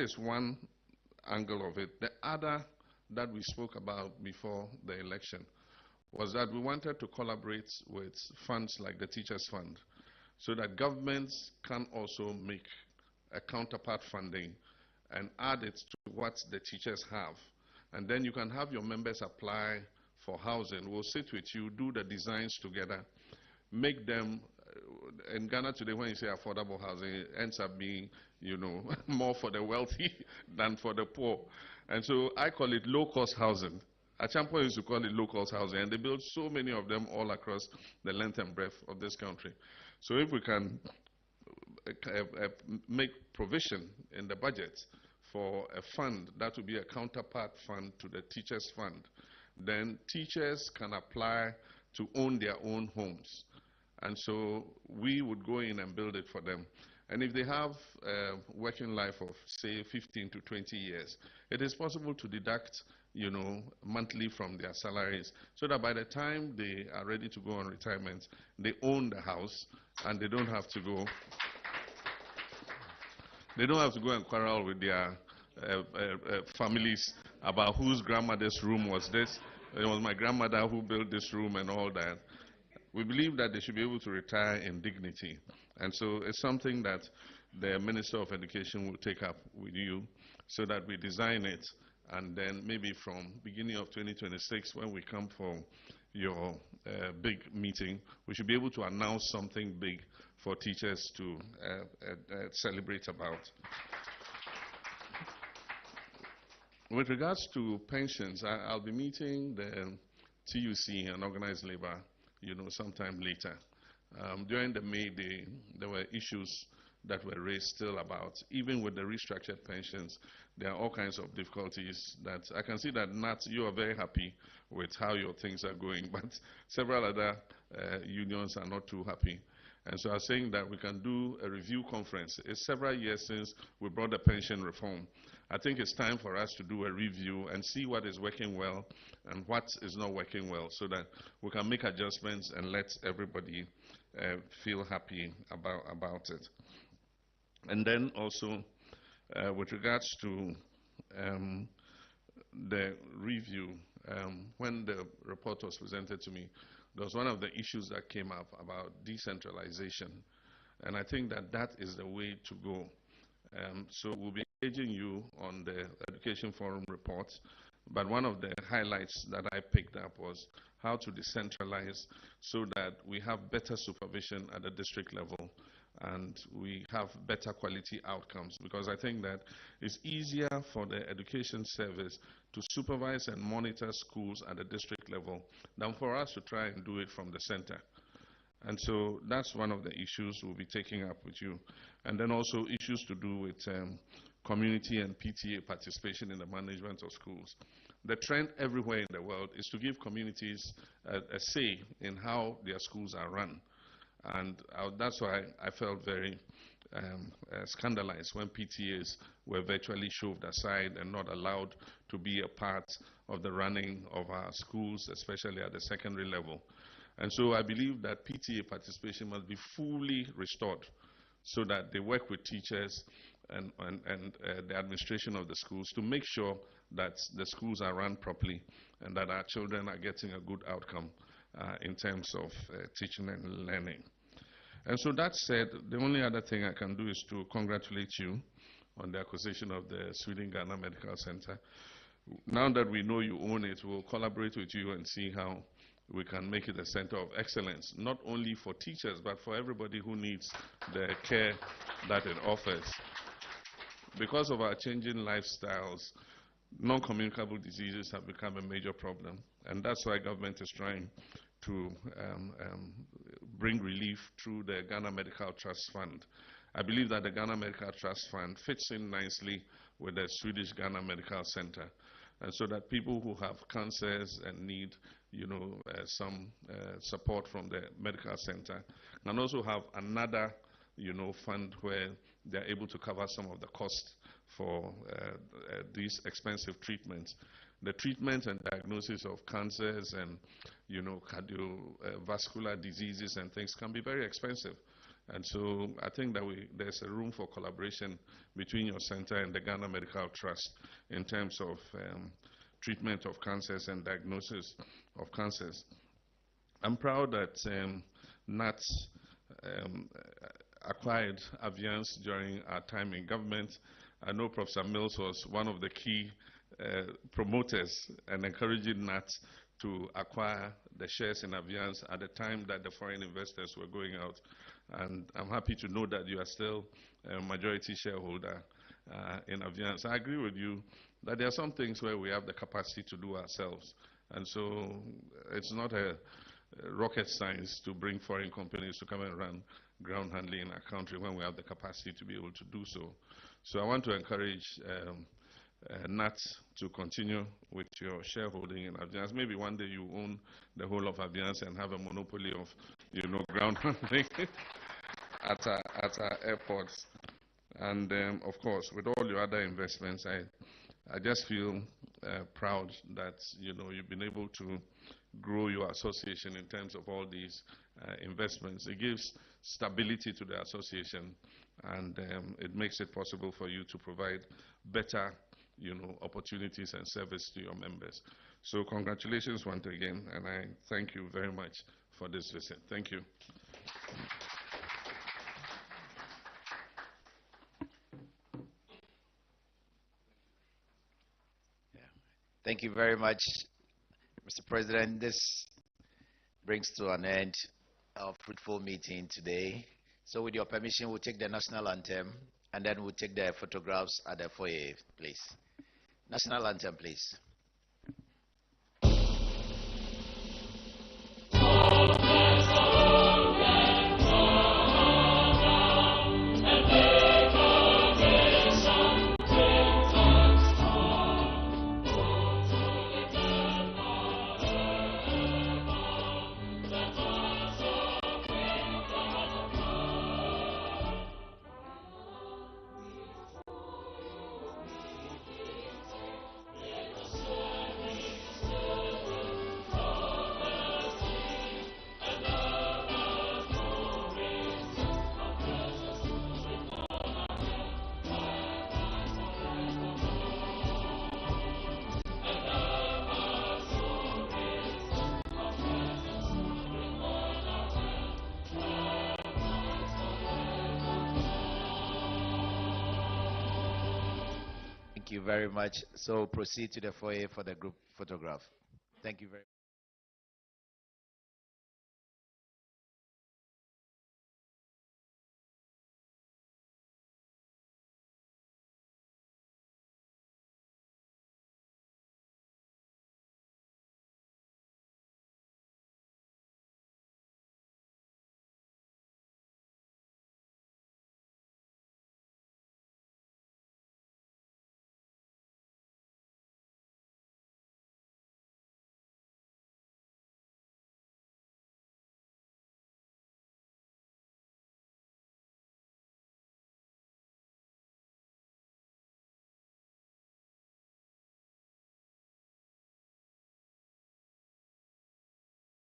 is one angle of it. The other that we spoke about before the election was that we wanted to collaborate with funds like the Teachers Fund so that governments can also make a counterpart funding and add it to what the teachers have. And then you can have your members apply for housing. We'll sit with you, do the designs together, make them, in Ghana today when you say affordable housing, it ends up being, more for the wealthy than for the poor. And so I call it low-cost housing. Achampo used to call it low-cost housing, and they built so many of them all across the length and breadth of this country. So if we can make provision in the budget for a fund that will be a counterpart fund to the Teachers Fund, then teachers can apply to own their own homes. And so we would go in and build it for them. And if they have a working life of, say, 15 to 20 years, it is possible to deduct, monthly from their salaries, so that by the time they are ready to go on retirement, they own the house and they don't have to go. They don't have to go and quarrel with their families about whose grandmother's room was this. It was my grandmother who built this room and all that. We believe that they should be able to retire in dignity. And so it's something that the Minister of Education will take up with you so that we design it. And then maybe from beginning of 2026, when we come for your big meeting, we should be able to announce something big for teachers to celebrate about. With regards to pensions, I'll be meeting the TUC and organized labor, sometime later. During the May Day, there were issues that were raised still about, even with the restructured pensions, there are all kinds of difficulties that I can see that Nat, you are very happy with how your things are going, but several other unions are not too happy. And so I was saying that we can do a review conference. It's several years since we brought the pension reform. I think it's time for us to do a review and see what is working well and what is not working well so that we can make adjustments and let everybody feel happy about it. And then also, with regards to the review, when the report was presented to me, there was one of the issues that came up about decentralization. And I think that that is the way to go. So we'll be engaging you on the Education Forum report. But one of the highlights that I picked up was how to decentralize so that we have better supervision at the district level and we have better quality outcomes, because I think that it's easier for the education service to supervise and monitor schools at the district level than for us to try and do it from the center. And so that's one of the issues we'll be taking up with you. And then also issues to do with community and PTA participation in the management of schools. The trend everywhere in the world is to give communities a say in how their schools are run. And that's why I felt very scandalized when PTAs were virtually shoved aside and not allowed to be a part of the running of our schools, especially at the secondary level. And so I believe that PTA participation must be fully restored so that they work with teachers and the administration of the schools to make sure that the schools are run properly and that our children are getting a good outcome in terms of teaching and learning. And so that said, the only other thing I can do is to congratulate you on the acquisition of the Sweden-Ghana Medical Center. Now that we know you own it, we'll collaborate with you and see how we can make it a center of excellence, not only for teachers, but for everybody who needs the care that it offers. Because of our changing lifestyles, non-communicable diseases have become a major problem, and that's why government is trying to bring relief through the Ghana Medical Trust Fund. I believe that the Ghana Medical Trust Fund fits in nicely with the Swedish Ghana Medical Center, and so that people who have cancers and need some support from the medical center can also have another fund where they're able to cover some of the costs for these expensive treatments. The treatment and diagnosis of cancers and cardiovascular diseases and things can be very expensive. And so I think that there's a room for collaboration between your center and the Ghana Medical Trust in terms of treatment of cancers and diagnosis of cancers. I'm proud that NATS acquired Aviance during our time in government. I know Professor Mills was one of the key promoters and encouraging NATS to acquire the shares in Aviance at the time that the foreign investors were going out. And I'm happy to know that you are still a majority shareholder in Aviance. I agree with you that there are some things where we have the capacity to do ourselves. And so it's not a rocket science to bring foreign companies to come and run ground handling in our country when we have the capacity to be able to do so. So I want to encourage NATS to continue with your shareholding in Aviance. Maybe one day you own the whole of Aviance and have a monopoly of, ground handling at our airports. And of course, with all your other investments, I just feel proud that you've been able to grow your association in terms of all these investments. It gives stability to the association, and it makes it possible for you to provide better opportunities and service to your members. So congratulations once again, and I thank you very much for this visit. Thank you. Thank you very much, Mr. President. This brings to an end our fruitful meeting today. So with your permission, we'll take the national anthem, and then we'll take the photographs at the foyer, please. National anthem, please. Thank you very much. So proceed to the foyer for the group photograph. Thank you very much.